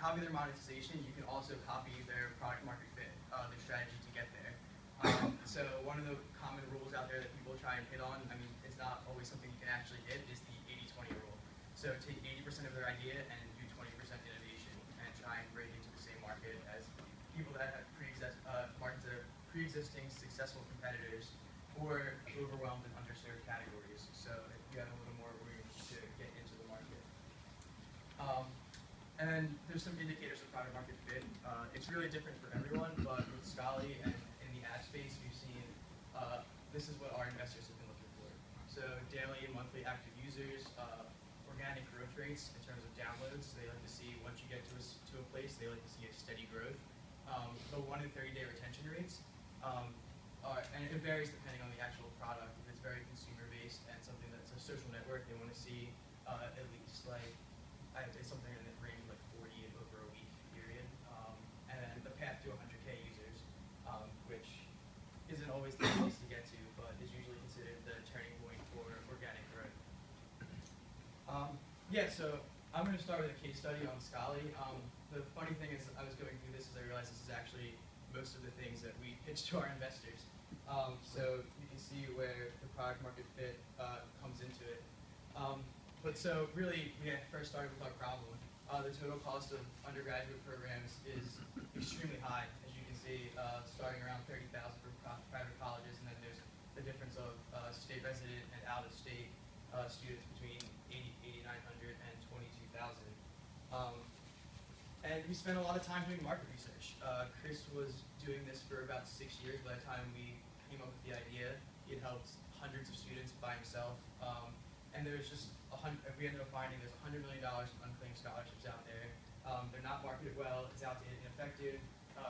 copy their monetization, you can also copy their product market fit, their strategy to get there. So one of the common rules out there that people try and hit on, I mean, it's not always something you can actually hit, is the 80-20 rule. So take 80% of their idea and do 20% innovation and try and break into the same market as people that have markets that are pre-existing successful competitors or overwhelmed and underserved categories. So you have a little more room to get into the market. And then there's some indicators of product market fit. It's really different for everyone, but with Scholly and in the ad space, we've seen this is what our investors have been looking for. So daily and monthly active users, organic growth rates in terms of downloads. They like to see once you get to a place, they like to see a steady growth. The 1 in 30-day retention rates, and it varies depending on the actual product. If it's very consumer-based and something that's a social network, they want to see at least like, I'd say something in the range of like 40 over a week period. And then the path to 100K users, which isn't always the easiest to get to, but is usually considered the turning point for organic growth. Yeah, so I'm going to start with a case study on Scholly. The funny thing is, I was going through this as I realized this is actually most of the things that we pitch to our investors. So you can see where the product market fit comes into it. But so really, we first started with our problem. The total cost of undergraduate programs is extremely high, as you can see, starting around $30,000 for private colleges, and then there's the difference of state resident and out-of-state students between $8,900 and $22,000. And we spent a lot of time doing market research. Chris was doing this for about 6 years by the time we came up with the idea. He had helped hundreds of students by himself. And there's just, we ended up finding there's $100 million in unclaimed scholarships out there. They're not marketed well, it's outdated, ineffective.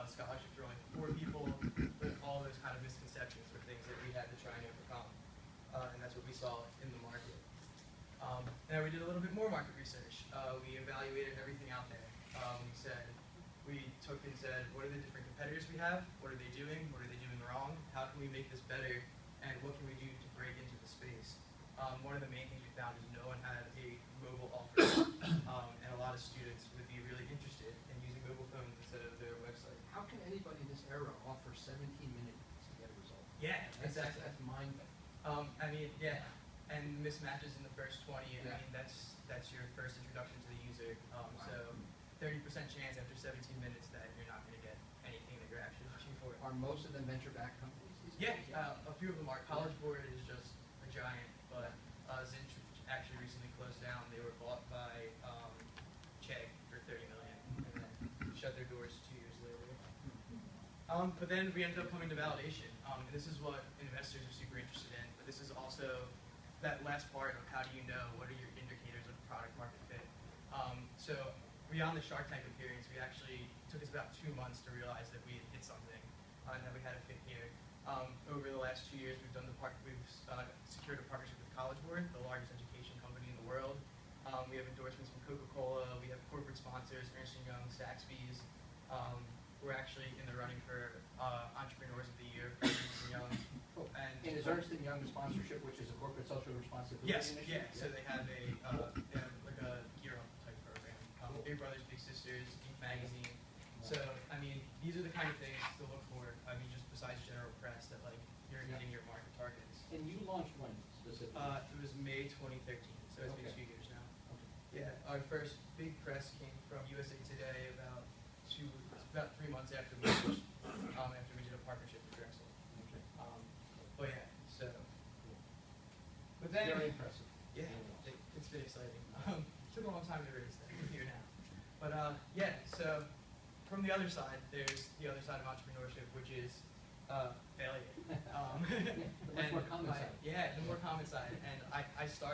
Scholarships are only for people, but all those kind of misconceptions were things that we had to try and overcome. And that's what we saw in the market. Now we did a little bit more market research. We evaluated everything out there. We took and said, what are the different competitors we have? What are they doing? What are they doing wrong? How can we make this better? And what can we do to break into the space? One of the main things we found is no one had a mobile offer, and a lot of students would be really interested in using mobile phones instead of their website. How can anybody in this era offer 17 minutes to get a result? Yeah, exactly. That's mind-blowing. I mean, yeah, and mismatches in the first 20, and Yeah. I mean, that's your first introduction to the user. So 30% chance after 17 minutes that you're not going to get anything that you're actually looking for. Are most of them venture-backed companies these Yeah, days? a few of them are. College Board is just a giant, but Zinch actually recently closed down. They were bought by Chegg for $30 million, and then shut their doors 2 years later. But then we ended up coming to validation, and this is what investors are super interested in. But this is also that last part of how do you know what are your indicators of product market fit. So beyond the Shark Tank appearance, we actually took us about 2 months to realize that we had hit something and that we had a fit here. Over the last 2 years, we've secured a partnership with College Board, the largest education company in the world. We have endorsements from Coca-Cola. We have corporate sponsors, Ernst & Young, Saxby's. We're actually in the running for Entrepreneurs of the Year for Ernst & Young. Cool. And is Ernst & Young a sponsorship, which is a corporate social responsibility initiative? Yeah. So they have like a Gear Up type program. Big Brothers Big Sisters, Geek Magazine. So I mean, these are the kind of things to look for. I mean, just besides general press, that like you're hitting your market targets. And you launched when specifically? It was May 2013, so it's been 2 years now. Okay. Yeah, our first big press came from USA Today about 3 months after we launched, after we did a partnership with Drexel. Okay. But yeah, so. But then, very impressive. Yeah, it's been exciting. Took a long time to raise that. We're here now. But yeah, so from the other side, there's the other side of entrepreneurship, which is failure. The much more common side. Yeah, the more common side. And I started